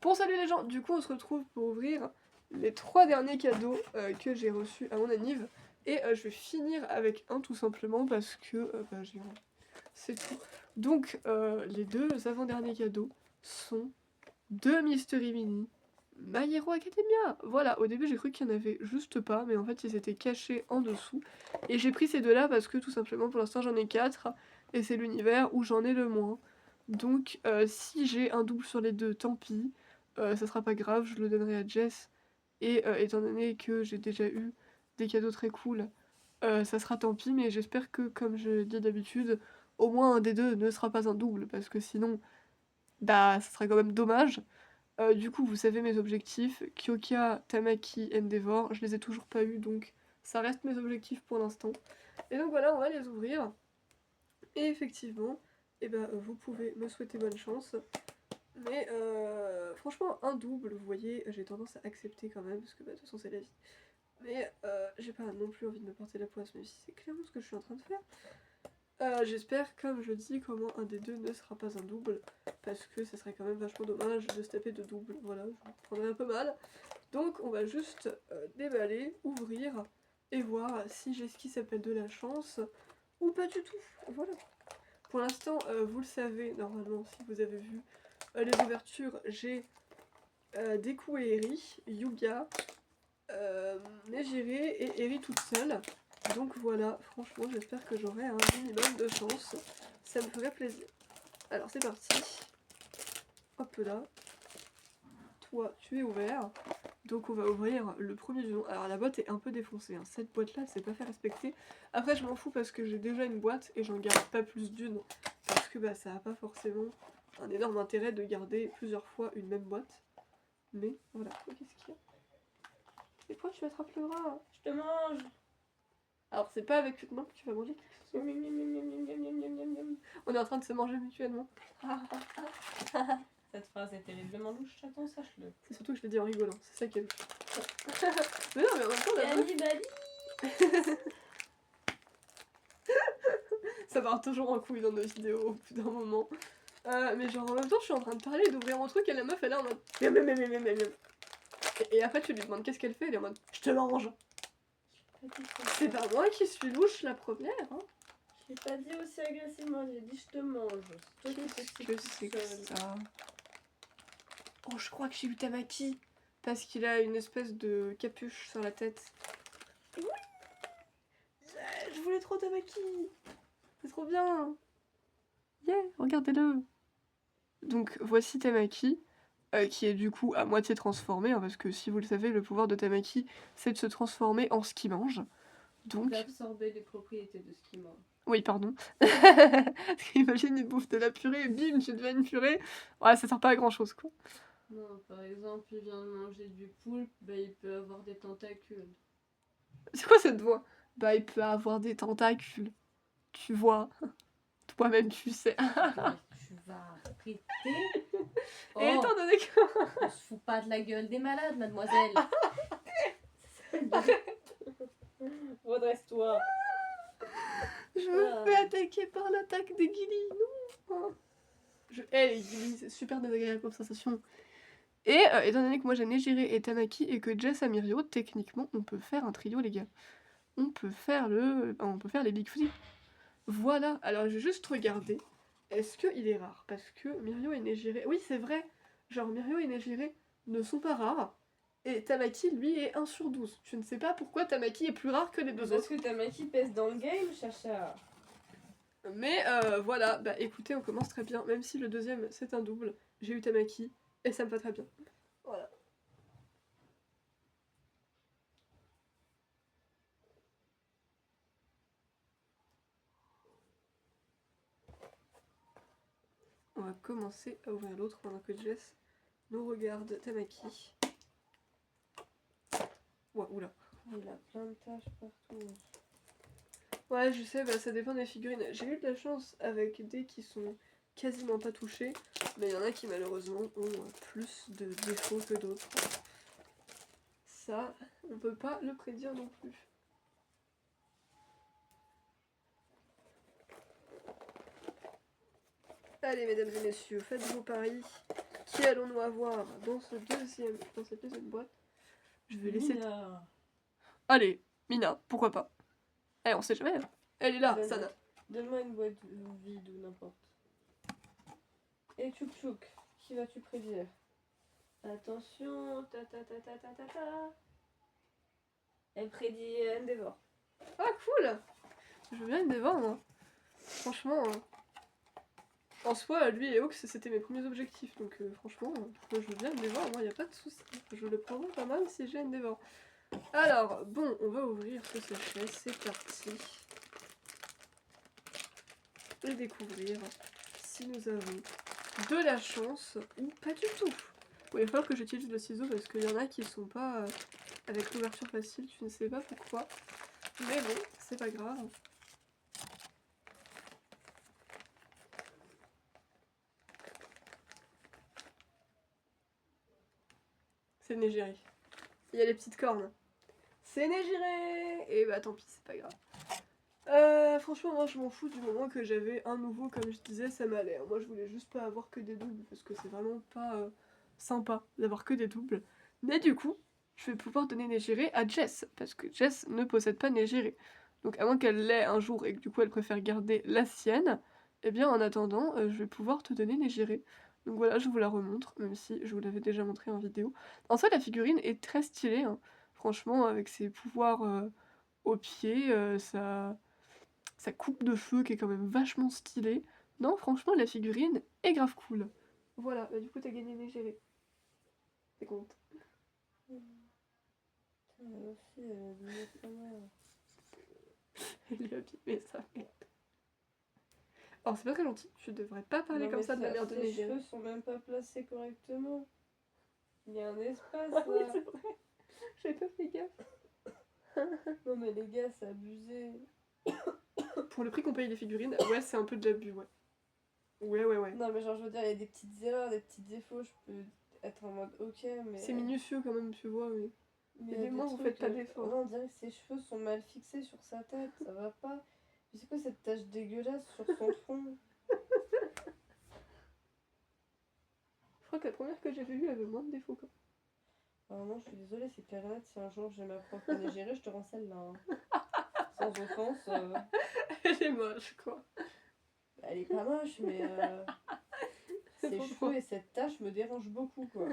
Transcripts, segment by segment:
Bon salut les gens, du coup on se retrouve pour ouvrir les 3 derniers cadeaux que j'ai reçus à mon anniv. Et je vais finir avec un tout simplement parce que j'ai envie. C'est tout. Donc les deux avant-derniers cadeaux sont 2 Mystery Mini My Hero Academia. Voilà, au début j'ai cru qu'il n'y en avait juste pas, mais en fait ils étaient cachés en dessous. Et j'ai pris ces deux-là parce que tout simplement pour l'instant j'en ai 4 et c'est l'univers où j'en ai le moins. Donc si j'ai un double sur les deux, tant pis. Ça sera pas grave, je le donnerai à Jess. Et étant donné que j'ai déjà eu des cadeaux très cool, ça sera tant pis, mais j'espère que, comme je dis d'habitude, au moins un des deux ne sera pas un double, parce que sinon, bah, ça serait quand même dommage. Du coup, vous savez mes objectifs, Kyoka, Tamaki, Endeavor, je les ai toujours pas eu, donc ça reste mes objectifs pour l'instant. Et donc voilà, on va les ouvrir. Et effectivement, vous pouvez me souhaiter bonne chance. Mais franchement, un double, vous voyez, j'ai tendance à accepter quand même, parce que de toute façon c'est la vie. Mais j'ai pas non plus envie de me porter la poisse, même si c'est clairement ce que je suis en train de faire. J'espère, comme je dis, qu'au un des deux ne sera pas un double, parce que ça serait quand même vachement dommage de se taper de double. Voilà, je me prendrais un peu mal. Donc on va juste déballer, ouvrir, et voir si j'ai ce qui s'appelle de la chance, ou pas du tout. Voilà. Pour l'instant, vous le savez, normalement, si vous avez vu les ouvertures, j'ai Deku et Eri, Yuga, Nejire et Eri toute seule. Donc voilà, franchement, j'espère que j'aurai un minimum de chance. Ça me ferait plaisir. Alors c'est parti. Hop là. Toi, tu es ouvert. Donc on va ouvrir le premier du nom. Alors la boîte est un peu défoncée, hein. Cette boîte-là, c'est pas fait respecter. Après, je m'en fous parce que j'ai déjà une boîte et j'en garde pas plus d'une. Parce que ça n'a pas forcément un énorme intérêt de garder plusieurs fois une même boîte. Mais voilà, qu'est-ce qu'il y a? Et pourquoi tu m'attrapes le bras? Je te mange. Alors c'est pas avec une main que tu vas manger. On est en train de se manger mutuellement. Cette phrase est terriblement louche, chaton, sache-le. C'est surtout que je l'ai dit en rigolant, c'est ça qui est louche. Mais non, mais en même temps, la meuf... Ça part toujours en couille dans nos vidéos au bout d'un moment. Mais genre en même temps, je suis en train de parler, d'ouvrir mon truc et la meuf elle est en mode... Et après tu lui demandes qu'est-ce qu'elle fait, elle est en mode je te mange. C'est pas moi qui suis louche la première, hein. Je l'ai pas dit aussi agressivement, j'ai dit je te mange. Qu'est-ce que c'est que ça? Oh, je crois que j'ai eu Tamaki. Parce qu'il a une espèce de capuche sur la tête. Oui, je voulais trop Tamaki. C'est trop bien. Yeah, regardez-le. Donc voici Tamaki. Qui est du coup à moitié transformé, hein, parce que si vous le savez, le pouvoir de Tamaki, c'est de se transformer en ce qu'il mange. Donc... d'absorber les propriétés de ce qu'il mange. Oui, pardon. Imagine, il bouffe de la purée et bim, tu deviens une purée. Ouais, ça sert pas à grand chose, quoi. Non, par exemple, il vient de manger du poulpe, il peut avoir des tentacules. C'est quoi cette voix? Bah, il peut avoir des tentacules. Tu vois. Toi-même, tu sais. Tu vas arrêter. Oh, et étant donné que... On se fout pas de la gueule des malades, mademoiselle. Redresse-toi. Je me fais attaquer par l'attaque des guilis. Non. Je hais les guilis, c'est super désagréable comme sensation. Et étant donné que moi j'ai Nejire et Tamaki et que Jess a Mirio, techniquement on peut faire un trio, les gars. On peut faire les Big Free. Voilà, alors je vais juste regarder. Est-ce qu'il est rare? Parce que Mirio et Nejire... Oui, c'est vrai. Genre Mirio et Nejire ne sont pas rares. Et Tamaki, lui, est 1 sur 12. Je ne sais pas pourquoi Tamaki est plus rare que les deux autres. Parce que Tamaki pèse dans le game, chacha. Mais voilà, bah écoutez, on commence très bien. Même si le deuxième, c'est un double. J'ai eu Tamaki, et ça me va très bien. Voilà. On va commencer à ouvrir l'autre pendant que Jess nous regarde Tamaki. Ouah, oula. Il a plein de taches partout. Ouais, je sais, ça dépend des figurines. J'ai eu de la chance avec des qui sont quasiment pas touchés, mais il y en a qui malheureusement ont plus de défauts que d'autres. Ça, on peut pas le prédire non plus. Allez, mesdames et messieurs, faites vos paris. Qui allons-nous avoir dans cette deuxième boîte? Je vais laisser... Mina. Allez, Mina, pourquoi pas. Eh, on sait jamais. Hein. Elle est là, Donne- Sana. Donne-moi une boîte vide ou n'importe. Et Tchouk Tchouk, qui vas-tu prédire? Attention, ta ta ta ta ta ta ta. Elle prédit Endeavor. Ah, cool. Je veux bien une dévore, moi. Franchement... En soi, lui et Ox, c'était mes premiers objectifs, donc franchement, moi, je veux bien Endeavor, moi, y a pas de souci. Je le prendrai pas mal si j'ai Endeavor. Alors, bon, on va ouvrir ce sachet, c'est parti. Et découvrir si nous avons de la chance ou pas du tout. Bon, il va falloir que j'utilise le ciseau parce qu'il y en a qui sont pas avec l'ouverture facile, je ne sais pas pourquoi. Mais bon, c'est pas grave. C'est Négéré. Il y a les petites cornes. C'est Négéré. Et bah tant pis, c'est pas grave. Franchement, moi je m'en fous du moment que j'avais un nouveau, comme je disais, ça m'allait. Moi je voulais juste pas avoir que des doubles parce que c'est vraiment pas sympa d'avoir que des doubles. Mais du coup, je vais pouvoir donner Négéré à Jess parce que Jess ne possède pas Négéré. Donc à moins qu'elle l'ait un jour et que du coup elle préfère garder la sienne, eh bien en attendant, je vais pouvoir te donner Négéré. Donc voilà, je vous la remontre, même si je vous l'avais déjà montré en vidéo. En soi, la figurine est très stylée, hein. Franchement, avec ses pouvoirs au pied, sa coupe de feu qui est quand même vachement stylée. Non, franchement, la figurine est grave cool. Voilà, bah du coup, t'as gagné Négéré. T'es content? Elle aussi, elle a abîmé sa mère. Elle lui a abîmé sa mère. Alors, c'est pas très gentil, je devrais pas parler Non, comme mais ça de la mère de ses Négéré. cheveux sont même pas placés correctement. Il y a un espace Ah oui, là. c'est vrai. J'avais pas fait gaffe. Non mais les gars, c'est abusé. Pour le prix qu'on paye les figurines, ouais, c'est un peu de l'abus, ouais. Ouais. Non mais genre je veux dire, il y a des petites erreurs, des petits défauts, je peux être en mode ok mais... C'est minutieux quand même, tu vois, mais... Mais Et des moments, vous faites pas d'efforts. On dirait que ses cheveux sont mal fixés sur sa tête, ça va pas. Mais c'est quoi cette tache dégueulasse sur son front? Je crois que la première que j'avais vue avait moins de défauts, quoi. Alors non, je suis désolée, c'est clair et net, si un jour j'ai ma propre Négéré, je te rends celle-là. Hein. Sans offense. Elle est moche, quoi. Elle est pas moche, mais C'est ses trop cheveux drôle. et cette tache me dérangent beaucoup, quoi.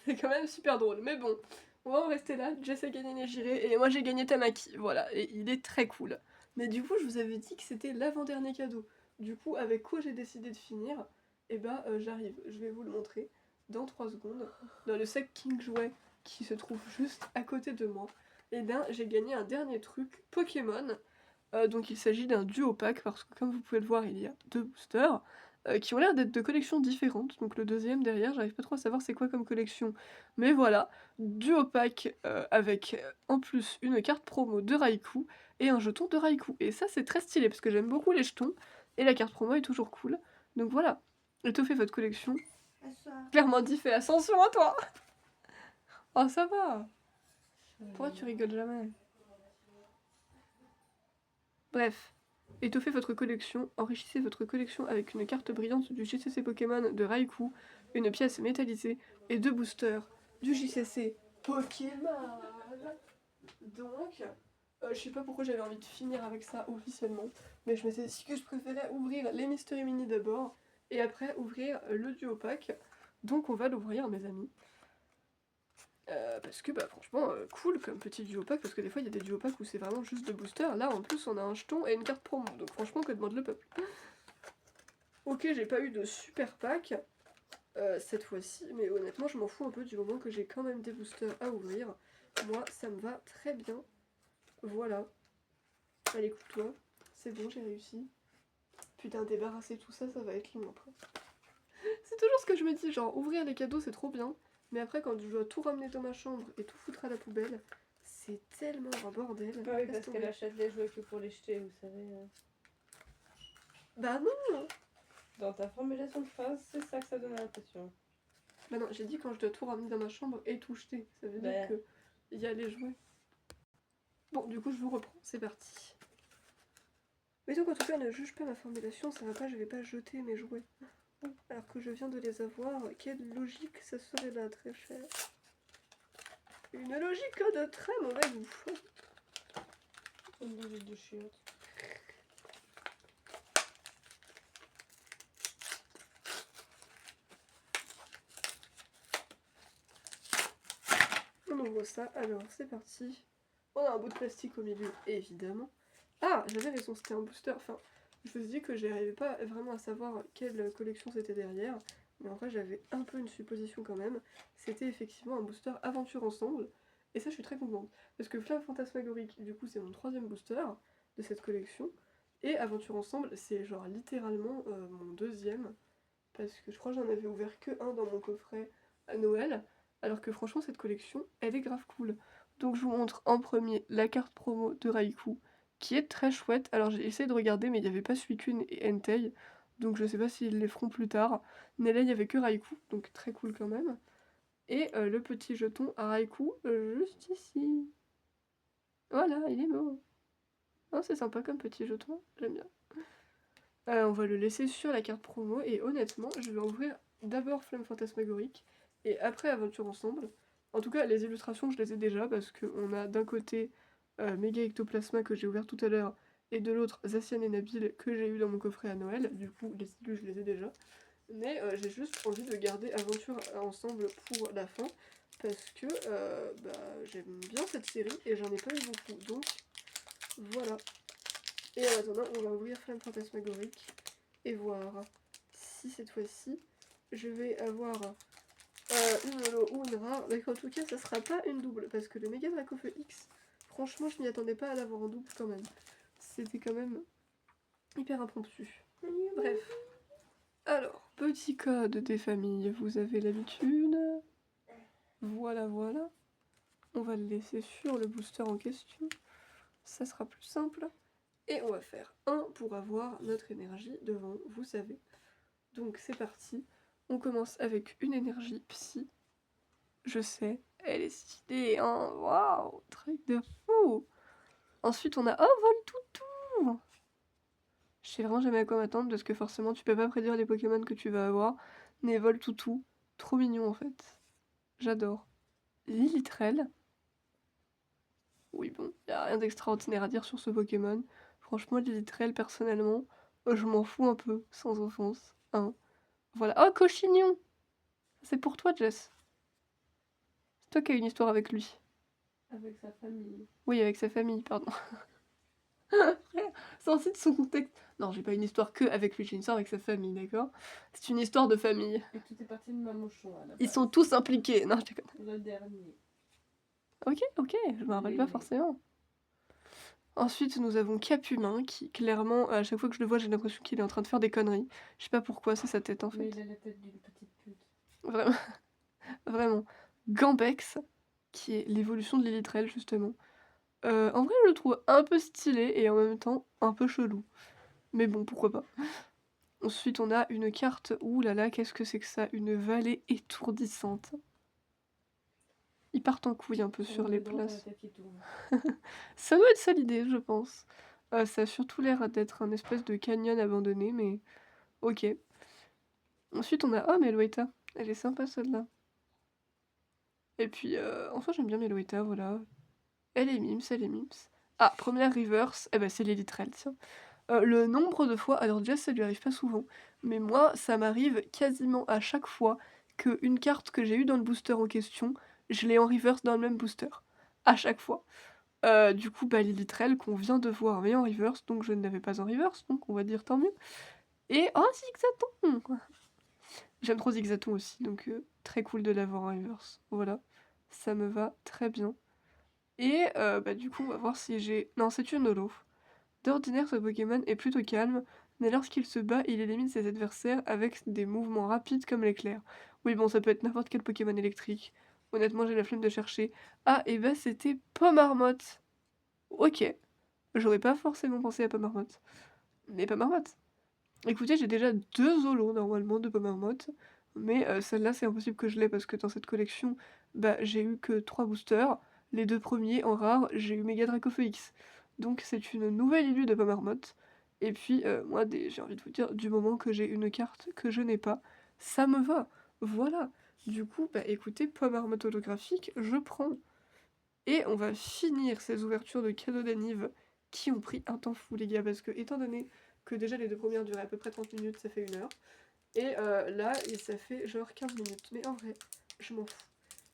C'est quand même super drôle, mais bon. On va en rester là. Jess a gagné Négiré et moi j'ai gagné Tamaki. Voilà, et il est très cool. Mais du coup, je vous avais dit que c'était l'avant-dernier cadeau. Du coup, avec quoi j'ai décidé de finir? Et bah, j'arrive. Je vais vous le montrer dans 3 secondes. Dans le sac King Jouet qui se trouve juste à côté de moi. Et bien, j'ai gagné un dernier truc Pokémon. Donc il s'agit d'un duo pack parce que comme vous pouvez le voir, il y a 2 boosters. Qui ont l'air d'être de collections différentes. Donc le deuxième derrière, j'arrive pas trop à savoir c'est quoi comme collection. Mais voilà, duo pack avec en plus une carte promo de Raikou et un jeton de Raikou. Et ça c'est très stylé parce que j'aime beaucoup les jetons et la carte promo est toujours cool. Donc voilà, étoffez votre collection. Clairement dit, fais ascension à toi. Oh ça va. Pourquoi tu rigoles jamais? Bref. Étoffez votre collection, enrichissez votre collection avec une carte brillante du JCC Pokémon de Raikou, une pièce métallisée et 2 boosters du JCC Pokémon. Donc, je sais pas pourquoi j'avais envie de finir avec ça officiellement, mais je m'étais dit que je préférais ouvrir les Mystery Mini d'abord et après ouvrir le duo pack. Donc on va l'ouvrir, mes amis. Parce que bah franchement cool comme petit duo pack, parce que des fois il y a des duo packs où c'est vraiment juste de boosters. Là en plus on a un jeton et une carte promo, donc franchement que demande le peuple. Ok, j'ai pas eu de super pack cette fois-ci, mais honnêtement je m'en fous un peu du moment que j'ai quand même des boosters à ouvrir. Moi ça me va très bien. Voilà. Allez, coupe-toi. C'est bon, j'ai réussi. Putain, débarrasser tout ça, ça va être long après. C'est toujours ce que je me dis, genre ouvrir les cadeaux c'est trop bien. Mais après, quand je dois tout ramener dans ma chambre et tout foutre à la poubelle, c'est tellement un bordel. Ah oui, Laisse parce tomber. qu'elle achète les jouets que pour les jeter, vous savez. Bah non. Dans ta formulation de phrase, c'est ça que ça donne l'impression. Bah non, j'ai dit quand je dois tout ramener dans ma chambre et tout jeter. Ça veut dire que il y a les jouets. Bon, du coup, je vous reprends. C'est parti. Mais donc, en tout cas, ne juge pas ma formulation. Ça va pas, je vais pas jeter mes jouets. Alors que je viens de les avoir, quelle logique ça serait là, très cher. Une logique de très mauvais goût. Une logique de chiottes. On ouvre ça, alors c'est parti. On a un bout de plastique au milieu, évidemment. Ah, j'avais raison, c'était un booster. Enfin, je me suis dit que j'arrivais pas vraiment à savoir quelle collection c'était derrière. Mais en vrai, j'avais un peu une supposition quand même. C'était effectivement un booster Aventure Ensemble. Et ça, je suis très contente. Parce que Flamme Fantasmagorique, du coup, c'est mon 3e booster de cette collection. Et Aventure Ensemble, c'est genre littéralement mon 2e. Parce que je crois que j'en avais ouvert que un dans mon coffret à Noël. Alors que franchement, cette collection, elle est grave cool. Donc je vous montre en premier la carte promo de Raikou, qui est très chouette. Alors j'ai essayé de regarder, mais il n'y avait pas Suicune et Entei. Donc je sais pas s'ils les feront plus tard. Mais là, il n'y avait que Raikou, donc très cool quand même. Et le petit jeton à Raikou, juste ici. Voilà, il est beau. Oh, c'est sympa comme petit jeton, j'aime bien. On va le laisser sur la carte promo et honnêtement, je vais ouvrir d'abord Flamme Fantasmagorique et après Aventure Ensemble. En tout cas, les illustrations, je les ai déjà parce qu'on a d'un côté Mega Ectoplasma que j'ai ouvert tout à l'heure et de l'autre Zacian et Nabil que j'ai eu dans mon coffret à Noël. Du coup, les illus, je les ai déjà. Mais j'ai juste envie de garder Aventure Ensemble pour la fin parce que j'aime bien cette série et j'en ai pas eu beaucoup. Donc voilà. Et en attendant, on va ouvrir Flamme Fantasmagorique et voir si cette fois-ci je vais avoir une holo ou une rare. Mais en tout cas, ça sera pas une double parce que le Mega Dracofeu X, franchement, je m'y attendais pas à l'avoir en double quand même. C'était quand même hyper impromptu. Bref. Alors, petit code des familles, vous avez l'habitude. Voilà, voilà. On va le laisser sur le booster en question. Ça sera plus simple. Et on va faire 1 pour avoir notre énergie devant, vous savez. Donc c'est parti. On commence avec une énergie psy. Je sais, elle est stylée, hein. Waouh, truc de fou. Ensuite on a oh, vol toutou. Je sais vraiment jamais à quoi m'attendre parce que forcément tu peux pas prédire les Pokémon que tu vas avoir. Mais vol toutou, trop mignon en fait. J'adore. Lilitrel. Oui bon, y a rien d'extraordinaire à dire sur ce Pokémon. Franchement Lilitrel personnellement, je m'en fous un peu, sans offense. Hein. Voilà. Oh, Cochignon! C'est pour toi, Jess. C'est toi qui as une histoire avec lui. Avec sa famille. Oui, avec sa famille, pardon. Censé de son contexte. Non, j'ai pas une histoire que avec lui, j'ai une histoire avec sa famille, d'accord? C'est une histoire de famille. Et tout est parti de Mamochon à la base. Ils sont tous impliqués. Non, je déconne. Le dernier. Ok, je me rappelle pas forcément. Ensuite, nous avons Capumin qui, clairement, à chaque fois que je le vois, j'ai l'impression qu'il est en train de faire des conneries. Je sais pas pourquoi, c'est sa tête en fait. Mais il a la tête d'une petite pute. Vraiment. Vraiment. Gambex, qui est l'évolution de Lilitrel, justement. En vrai, je le trouve un peu stylé et en même temps un peu chelou. Mais bon, pourquoi pas. Ensuite, on a une carte. Ouh là là, qu'est-ce que c'est que ça? Une vallée étourdissante. Ils partent en couille un peu sur les places. Ça doit être ça l'idée, je pense. Ça a surtout l'air d'être un espèce de canyon abandonné, mais ok. Ensuite, on a oh, Meloetta. Elle est sympa celle-là. Et puis, en soi, j'aime bien Meloetta, voilà. Elle est mims, elle est mims. Ah, première reverse, eh ben c'est l'Elytrel, tiens. Le nombre de fois, alors Jess ça lui arrive pas souvent, mais moi ça m'arrive quasiment à chaque fois qu'une carte que j'ai eue dans le booster en question, je l'ai en reverse dans le même booster. À chaque fois. Du coup, bah l'Elytrel qu'on vient de voir mais en reverse, donc je ne l'avais pas en reverse, donc on va dire tant mieux. Et oh Zigzaton. J'aime trop Zigzaton aussi, donc très cool de l'avoir en reverse. Voilà, ça me va très bien. Et du coup, on va voir si j'ai... Non, c'est une holo. D'ordinaire, ce Pokémon est plutôt calme, mais lorsqu'il se bat, il élimine ses adversaires avec des mouvements rapides comme l'éclair. Oui, bon, ça peut être n'importe quel Pokémon électrique. Honnêtement, j'ai la flemme de chercher. Ah, et bah c'était Pomarmotte. Ok. J'aurais pas forcément pensé à Pomarmotte. Mais Pomarmotte. Écoutez, j'ai déjà 2 holos normalement de Pomarmotte. Mais celle-là, c'est impossible que je l'ai parce que dans cette collection, bah j'ai eu que 3 boosters. Les 2 premiers en rare, j'ai eu Mega Dracofeu X. Donc c'est une nouvelle illue de Pomarmotte. Et puis, moi, j'ai envie de vous dire, du moment que j'ai une carte que je n'ai pas, ça me va. Voilà. Du coup, bah écoutez, pomme marmotte holographique, je prends. Et on va finir ces ouvertures de cadeaux d'anniv qui ont pris un temps fou, les gars, parce que étant donné que déjà les deux premières duraient à peu près 30 minutes, ça fait 1 heure. Et là, ça fait genre 15 minutes. Mais en vrai, je m'en fous.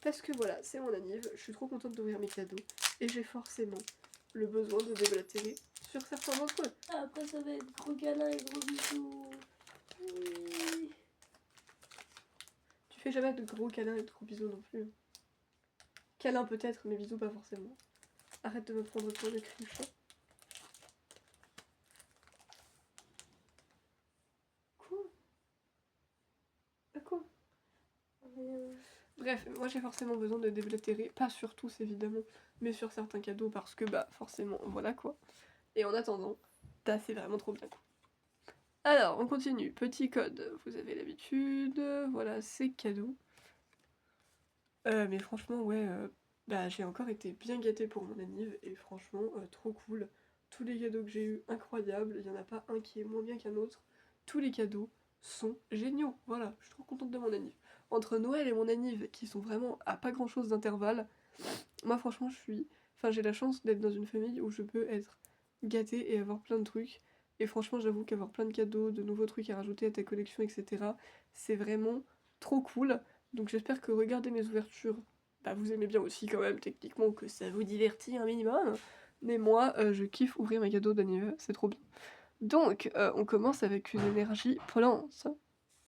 Parce que voilà, c'est mon anniv, je suis trop contente d'ouvrir mes cadeaux. Et j'ai forcément le besoin de déblatérer sur certains d'entre eux. Après, ça va être gros câlin et gros bisous. Oui. Tu fais jamais de gros câlins et de gros bisous non plus. Câlins peut-être, mais bisous pas forcément. Arrête de me prendre pour le cruche. Quoi? À quoi? Bref, moi j'ai forcément besoin de déblatérer, pas sur tous évidemment, mais sur certains cadeaux parce que bah forcément, voilà quoi. Et en attendant, c'est vraiment trop bien. Alors, on continue. Petit code, vous avez l'habitude, voilà, c'est cadeau. Mais franchement, ouais, bah j'ai encore été bien gâtée pour mon anniv et franchement, trop cool. Tous les cadeaux que j'ai eu, incroyables, il n'y en a pas un qui est moins bien qu'un autre. Tous les cadeaux sont géniaux, voilà, je suis trop contente de mon anniv. Entre Noël et mon anniv, qui sont vraiment à pas grand chose d'intervalle, moi franchement j'ai la chance d'être dans une famille où je peux être gâtée et avoir plein de trucs. Et franchement j'avoue qu'avoir plein de cadeaux, de nouveaux trucs à rajouter à ta collection, etc. c'est vraiment trop cool. Donc j'espère que regarder mes ouvertures, bah vous aimez bien aussi quand même techniquement, que ça vous divertit un minimum. Mais moi je kiffe ouvrir mes cadeaux d'anniversaire, c'est trop bien. Donc on commence avec une énergie plante.